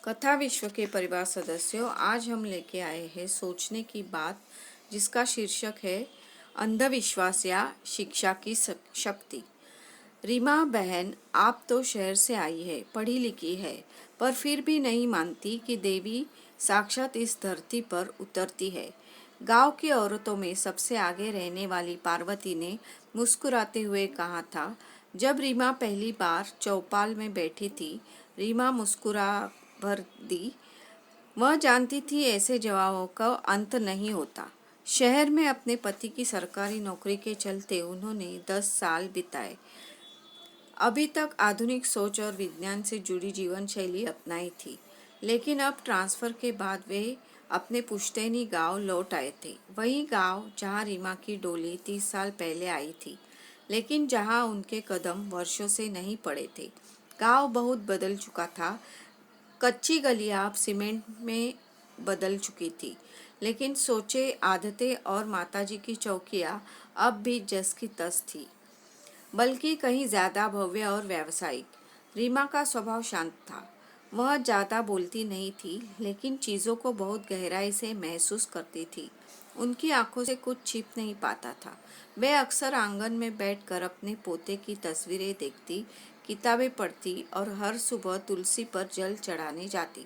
कथा विश्व के परिवार सदस्यों, आज हम लेके आए हैं सोचने की बात, जिसका शीर्षक है अंधविश्वास या शिक्षा की शक्ति। रीमा बहन, आप तो शहर से आई है, पढ़ी लिखी है, पर फिर भी नहीं मानती कि देवी साक्षात इस धरती पर उतरती है। गांव की औरतों में सबसे आगे रहने वाली पार्वती ने मुस्कुराते हुए कहा था। जब रीमा पहली बार चौपाल में बैठी थी, रीमा मुस्कुरा भर दी। वह जानती थी ऐसे जवाबों का अंत नहीं होता। शहर में अपने पति की सरकारी नौकरी के चलते उन्होंने 10 साल बिताए। अभी तक आधुनिक सोच और विज्ञान से जुड़ी जीवन शैली अपनाई थी, लेकिन अब ट्रांसफर के बाद वे अपने पुश्तैनी गांव लौट आए थे। वही गांव जहां रीमा की डोली 30 साल पहले आई थी, लेकिन जहां उनके कदम वर्षों से नहीं पड़े थे। गांव बहुत बदल चुका था। कच्ची गलियां अब सीमेंट में बदल चुकी थी, लेकिन सोचें, आदतें और माताजी की चौकियां अब भी जस की तस थी, बल्कि कहीं ज्यादा भव्य और व्यावसायिक। रीमा का स्वभाव शांत था। वह ज्यादा बोलती नहीं थी, लेकिन चीजों को बहुत गहराई से महसूस करती थी। उनकी आंखों से कुछ छिप नहीं पाता था। वे अक्सर आंगन में बैठकर अपने पोते की तस्वीरें देखती, किताबें पढ़ती और हर सुबह तुलसी पर जल चढ़ाने जाती।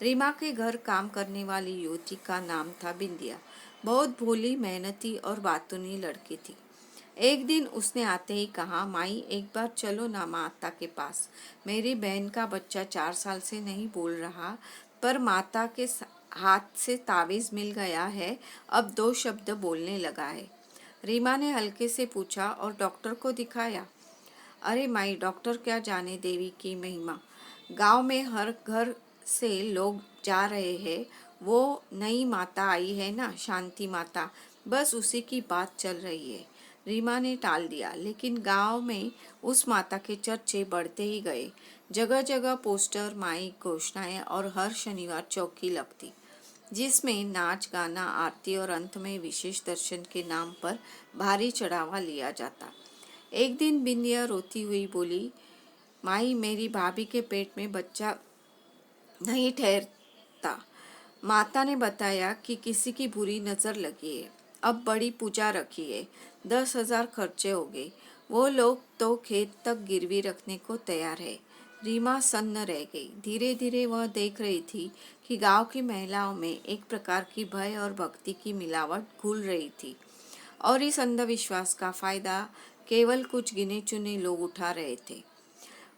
रीमा के घर काम करने वाली युवती का नाम था बिंदिया। बहुत भोली, मेहनती और बातूनी लड़की थी। एक दिन उसने आते ही कहा, माई एक बार चलो ना माता के पास। मेरी बहन का बच्चा 4 साल से नहीं बोल रहा, पर माता के हाथ से तावीज मिल गया है, अब 2 शब्द बोलने लगा है। रीमा ने हल्के से पूछा, और डॉक्टर को दिखाया? अरे माई, डॉक्टर क्या जाने देवी की महिमा। गांव में हर घर से लोग जा रहे हैं। वो नई माता आई है ना, शांति माता, बस उसी की बात चल रही है। रीमा ने टाल दिया, लेकिन गांव में उस माता के चर्चे बढ़ते ही गए। जगह जगह पोस्टर, माइक, घोषणाएं और हर शनिवार चौकी लगती, जिसमें नाच, गाना, आरती और अंत में विशेष दर्शन के नाम पर भारी चढ़ावा लिया जाता। एक दिन बिंदिया रोती हुई बोली, माई, मेरी भाभी के पेट में बच्चा नहीं ठहरता। माता ने बताया कि किसी की बुरी नज़र लगी है। अब बड़ी पूजा रखी है, 10,000 खर्चे हो गए। वो लोग तो खेत तक गिरवी रखने को तैयार है। रीमा सन्न रह गई। धीरे धीरे वह देख रही थी कि गांव की महिलाओं में एक प्रकार की भय और भक्ति की मिलावट घुल रही थी, और इस अंधविश्वास का फायदा केवल कुछ गिने चुने लोग उठा रहे थे।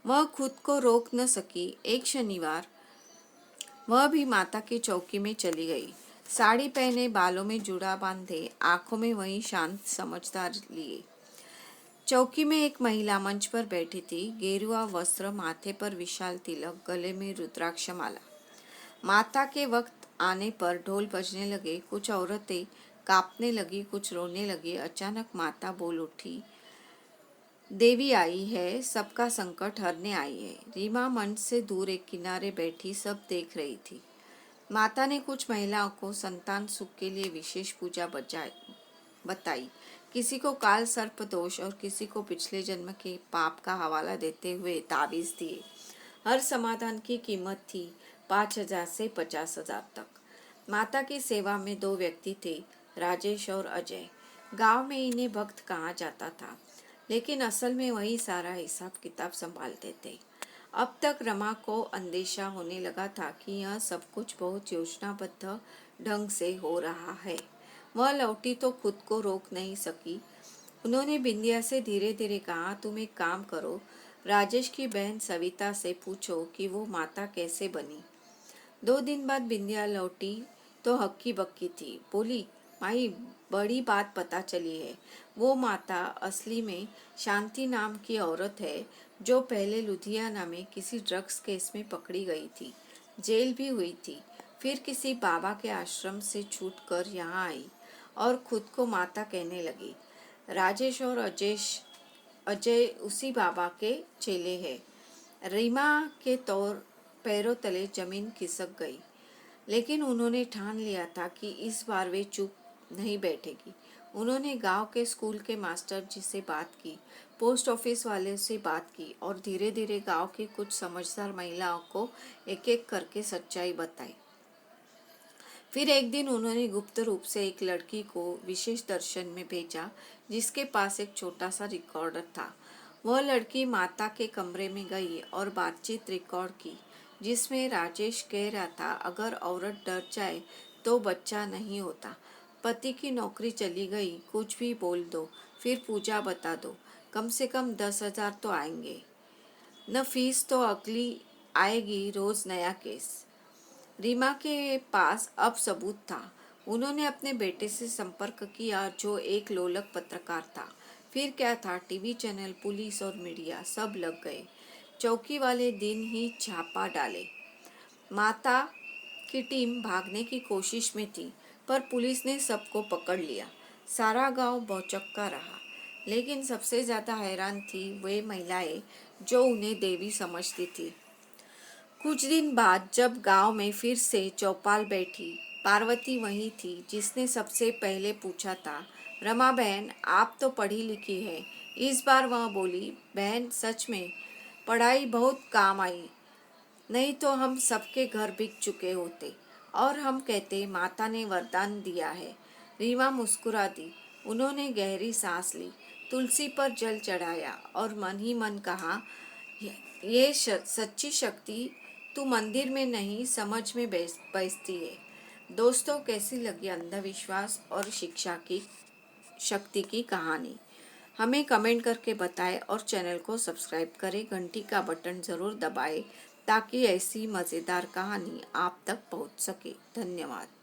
वह खुद को रोक न सकी। एक शनिवार वह भी माता की चौकी में चली गई। साड़ी पहने, बालों में जूड़ा बांधे, आंखों में वही शांत समझदार लिए। चौकी में एक महिला मंच पर बैठी थी। गेरुआ वस्त्र, माथे पर विशाल तिलक, गले में रुद्राक्ष माला। माता के वक्त आने पर ढोल बजने लगे। कुछ औरतें कांपने लगी, कुछ रोने लगी। अचानक माता बोल उठी, देवी आई है, सबका संकट हरने आई है। रीमा मंच से दूर एक किनारे बैठी सब देख रही थी। माता ने कुछ महिलाओं को संतान सुख के लिए विशेष पूजा बताई। किसी को काल सर्प दोष और किसी को पिछले जन्म के पाप का हवाला देते हुए ताबीज दिए। हर समाधान की कीमत थी 5,000 से 50,000 तक। माता की सेवा में 2 व्यक्ति थे, राजेश और अजय। गांव में इन्हें भक्त कहा जाता था, लेकिन असल में वही सारा हिसाब किताब संभालते थे। अब तक रमा को अंदेशा होने लगा था कि यह सब कुछ बहुत योजनाबद्ध ढंग से हो रहा है। वह लौटी तो खुद को रोक नहीं सकी। उन्होंने बिंदिया से धीरे धीरे कहा, तुम एक काम करो, राजेश की बहन सविता से पूछो कि वो माता कैसे बनी। 2 दिन बाद बिंदिया लौटी तो हक्की बक्की थी। बोली, माई, बड़ी बात पता चली है। वो माता असली में शांति नाम की औरत है, जो पहले लुधियाना में किसी ड्रग्स केस में पकड़ी गई थी, जेल भी हुई थी, फिर किसी बाबा के आश्रम से छूटकर यहाँ आई और खुद को माता कहने लगी। राजेश और अजय उसी बाबा के चेले हैं। रीमा के पैरों तले जमीन खिसक गई, लेकिन उन्होंने ठान लिया था कि इस बार वे चुप नहीं बैठेगी। उन्होंने गांव के स्कूल के मास्टर जी से बात की, पोस्ट ऑफिस वाले से बात की और धीरे धीरे गांव की कुछ समझदार महिलाओं को एक एक करके सच्चाई बताई। फिर एक दिन उन्होंने गुप्त रूप से एक लड़की को विशेष दर्शन में भेजा, जिसके पास एक छोटा सा रिकॉर्डर था। वह लड़की माता के कमरे में गई और बातचीत रिकॉर्ड की, जिसमें राजेश कह रहा था, अगर औरत डर जाए तो बच्चा नहीं होता। पति की नौकरी चली गई, कुछ भी बोल दो, फिर पूजा बता दो, कम से कम 10,000 तो आएंगे। न फीस तो अगली आएगी, रोज नया केस। रीमा के पास अब सबूत था। उन्होंने अपने बेटे से संपर्क किया, जो एक लोलक पत्रकार था। फिर क्या था, टीवी चैनल, पुलिस और मीडिया सब लग गए। चौकी वाले दिन ही छापा डाले। माता की टीम भागने की कोशिश में थी, पर पुलिस ने सबको पकड़ लिया। सारा गांव भौचक्का रहा, लेकिन सबसे ज्यादा हैरान थी वे महिलाएं जो उन्हें देवी समझती थी। कुछ दिन बाद जब गांव में फिर से चौपाल बैठी, पार्वती वही थी जिसने सबसे पहले पूछा था, रमा बहन आप तो पढ़ी लिखी है। इस बार वह बोली, बहन सच में पढ़ाई बहुत काम आई, नहीं तो हम सबके घर बिक चुके होते और हम कहते माता ने वरदान दिया है। रीमा मुस्कुरा दी। उन्होंने गहरी सांस ली, तुलसी पर जल चढ़ाया और मन ही मन कहा, ये सच्ची शक्ति तू मंदिर में नहीं समझ में बैसती है। दोस्तों, कैसी लगी अंधविश्वास और शिक्षा की शक्ति की कहानी? हमें कमेंट करके बताएं और चैनल को सब्सक्राइब करें, घंटी का बटन ज़रूर दबाएं ताकि ऐसी मज़ेदार कहानी आप तक पहुंच सके। धन्यवाद।